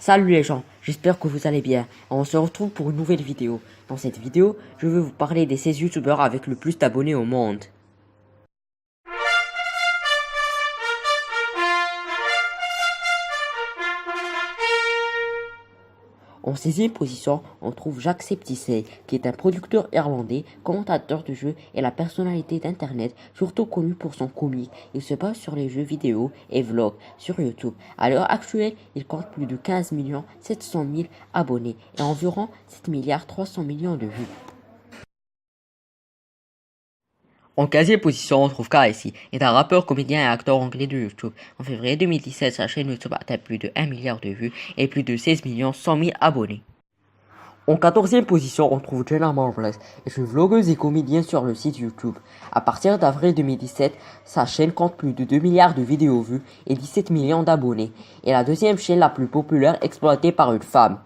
Salut les gens, j'espère que vous allez bien. On se retrouve pour une nouvelle vidéo. Dans cette vidéo, je vais vous parler des 16 youtubeurs avec le plus d'abonnés au monde. En 16e position, on trouve Jacksepticeye, qui est un producteur irlandais, commentateur de jeux et la personnalité d'internet, surtout connu pour son comique. Il se base sur les jeux vidéo et vlogs sur YouTube. À l'heure actuelle, il compte plus de 15 700 000 abonnés et environ 7 milliards 300 millions de vues. En 15e position, on trouve KSI, est un rappeur, comédien et acteur anglais de YouTube. En février 2017, sa chaîne YouTube atteint plus de 1 milliard de vues et plus de 16 100 000 abonnés. En 14e position, on trouve Jenna Marbles, est une vlogueuse et comédienne sur le site YouTube. À partir d'avril 2017, sa chaîne compte plus de 2 milliards de vidéos vues et 17 millions d'abonnés, et la deuxième chaîne la plus populaire exploitée par une femme.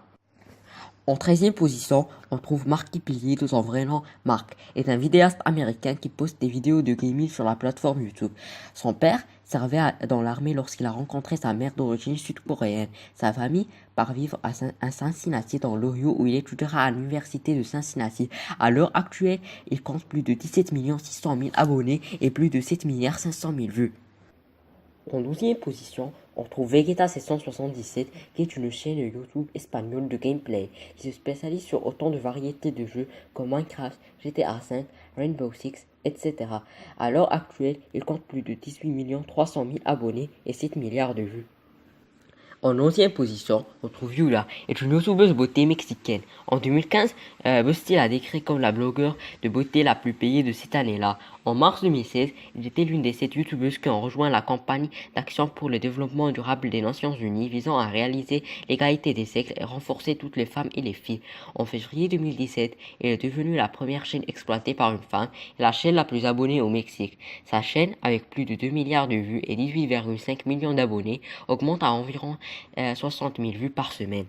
En 13e position, on trouve Marky Pilier, de son vrai nom Mark, est un vidéaste américain qui poste des vidéos de gaming sur la plateforme YouTube. Son père servait dans l'armée lorsqu'il a rencontré sa mère d'origine sud-coréenne. Sa famille part vivre à Cincinnati dans l'Ohio où il étudiera à l'université de Cincinnati. À l'heure actuelle, il compte plus de 17 600 000 abonnés et plus de 7 500 000 vues. En 12e position, on trouve Vegeta 777 qui est une chaîne YouTube espagnole de gameplay qui se spécialise sur autant de variétés de jeux comme Minecraft, GTA V, Rainbow Six, etc. À l'heure actuelle, il compte plus de 18 300 000 abonnés et 7 milliards de vues. En 11e position, on trouve Yula, est une youtubeuse beauté mexicaine. En 2015, Busty l'a décrit comme la blogueur de beauté la plus payée de cette année-là. En mars 2016, elle était l'une des 7 youtubeuses qui ont rejoint la campagne d'action pour le développement durable des Nations Unies visant à réaliser l'égalité des sexes et renforcer toutes les femmes et les filles. En février 2017, elle est devenue la première chaîne exploitée par une femme et la chaîne la plus abonnée au Mexique. Sa chaîne, avec plus de 2 milliards de vues et 18,5 millions d'abonnés, augmente à environ 60 000 vues par semaine.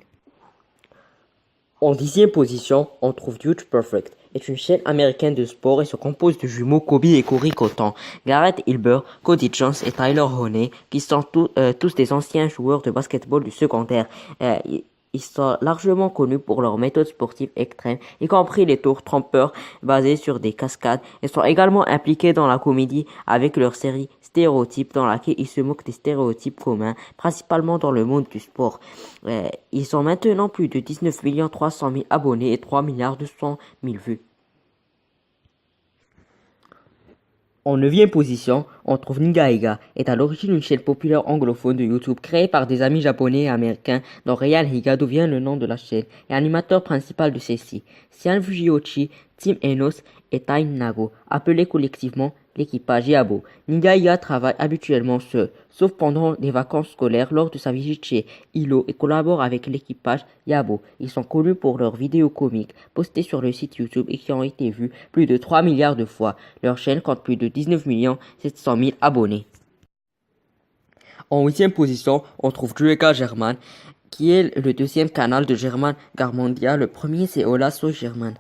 En 10e position, on trouve Dude Perfect, est une chaîne américaine de sport et se compose de jumeaux Kobe et Corey Cotton, Garrett Hilber, Cody Jones et Tyler Honey, qui sont tous des anciens joueurs de basketball du secondaire. Ils sont largement connus pour leurs méthodes sportives extrêmes, y compris les tours trompeurs basés sur des cascades, et sont également impliqués dans la comédie avec leur série Stéréotypes dans laquelle ils se moquent des stéréotypes communs, principalement dans le monde du sport. Ils ont maintenant plus de 19 300 000 abonnés et 3 200 000 vues. En 9e position, on trouve Nigaiga, est à l'origine une chaîne populaire anglophone de YouTube créée par des amis japonais et américains dont Ryan Higado vient le nom de la chaîne et animateur principal de celle-ci. Sian Fujiochi, Tim Enos et Tain Nago, appelés collectivement l'équipage Yabo. Nigaiga travaille habituellement seul, sauf pendant des vacances scolaires lors de sa visite chez Hilo et collabore avec l'équipage Yabo. Ils sont connus pour leurs vidéos comiques postées sur le site YouTube et qui ont été vues plus de 3 milliards de fois. Leur chaîne compte plus de 19 700 000 abonnés. En 8e position, on trouve Jueka German, qui est le deuxième canal de German Garmondia. Le premier, c'est Hola Soy German.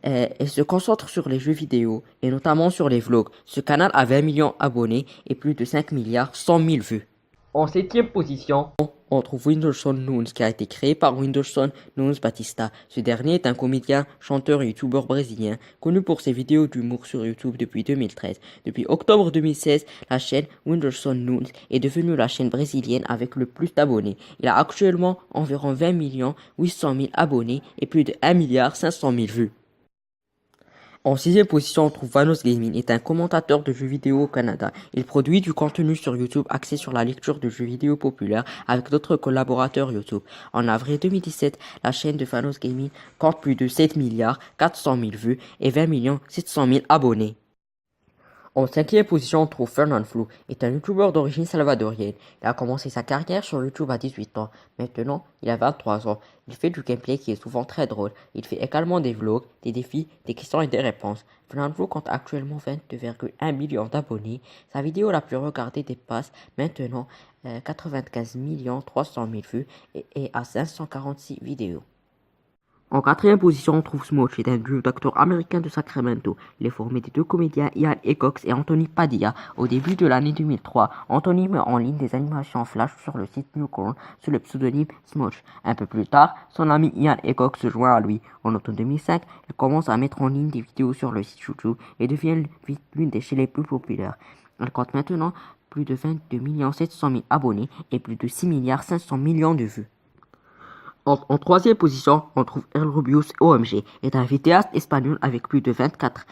Elle se concentre sur les jeux vidéo et notamment sur les vlogs. Ce canal a 20 millions d'abonnés et plus de 5 milliards 100 000 vues. En 7e position, on trouve Whindersson Nunes qui a été créé par Whindersson Nunes Batista. Ce dernier est un comédien, chanteur et youtubeur brésilien connu pour ses vidéos d'humour sur YouTube depuis 2013. Depuis octobre 2016, la chaîne Whindersson Nunes est devenue la chaîne brésilienne avec le plus d'abonnés. Il a actuellement environ 20 800 000 abonnés et plus de 1 milliard 500 000 vues. En 6e position, on trouve Vanos Gaming, est un commentateur de jeux vidéo au Canada. Il produit du contenu sur YouTube axé sur la lecture de jeux vidéo populaires avec d'autres collaborateurs YouTube. En avril 2017, la chaîne de Vanos Gaming compte plus de 7 milliards 400 000 vues et 20 700 000 abonnés. En 5e position, on trouve Fernand Flou, est un youtubeur d'origine salvadorienne. Il a commencé sa carrière sur YouTube à 18 ans. Maintenant, il a 23 ans. Il fait du gameplay qui est souvent très drôle. Il fait également des vlogs, des défis, des questions et des réponses. Fernand Flou compte actuellement 22,1 millions d'abonnés. Sa vidéo la plus regardée dépasse maintenant 95 300 000 vues et à 546 vidéos. En quatrième position, on trouve Smosh, c'est un duo d'acteurs américains de Sacramento. Il est formé des deux comédiens Ian Cox et Anthony Padilla. Au début de l'année 2003, Anthony met en ligne des animations flash sur le site Newcorn sous le pseudonyme Smosh. Un peu plus tard, son ami Ian Cox se joint à lui. En automne 2005, il commence à mettre en ligne des vidéos sur le site YouTube et devient vite l'une des chaînes les plus populaires. Elle compte maintenant plus de 22 700 000 abonnés et plus de 6,5 milliards de vues. En troisième position, on trouve El Rubius OMG, est un vidéaste espagnol avec plus de 24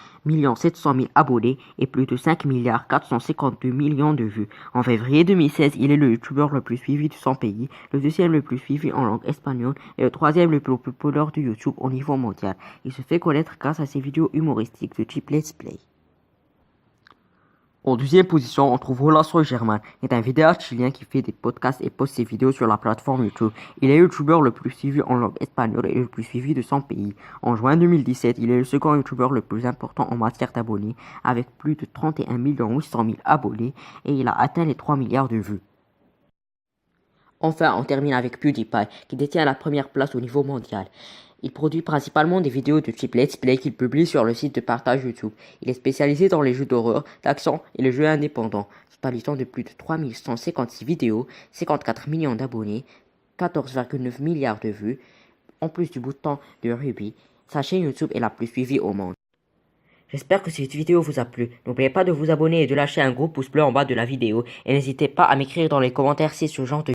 700 000 abonnés et plus de 5,452 milliards de vues. En février 2016, il est le youtubeur le plus suivi de son pays, le deuxième le plus suivi en langue espagnole et le troisième le plus populaire de YouTube au niveau mondial. Il se fait connaître grâce à ses vidéos humoristiques de type Let's Play. En deuxième position, on trouve Horacio Germán, est un vidéaste chilien qui fait des podcasts et poste ses vidéos sur la plateforme YouTube. Il est le youtubeur le plus suivi en langue espagnole et le plus suivi de son pays. En juin 2017, il est le second youtubeur le plus important en matière d'abonnés, avec plus de 31 800 000 abonnés et il a atteint les 3 milliards de vues. Enfin, on termine avec PewDiePie, qui détient la première place au niveau mondial. Il produit principalement des vidéos de type Let's Play qu'il publie sur le site de partage YouTube. Il est spécialisé dans les jeux d'horreur, d'action et les jeux indépendants, totalisant de plus de 3156 vidéos, 54 millions d'abonnés, 14,9 milliards de vues. En plus du bouton de Ruby, sa chaîne YouTube est la plus suivie au monde. J'espère que cette vidéo vous a plu. N'oubliez pas de vous abonner et de lâcher un gros pouce bleu en bas de la vidéo. Et n'hésitez pas à m'écrire dans les commentaires si ce genre de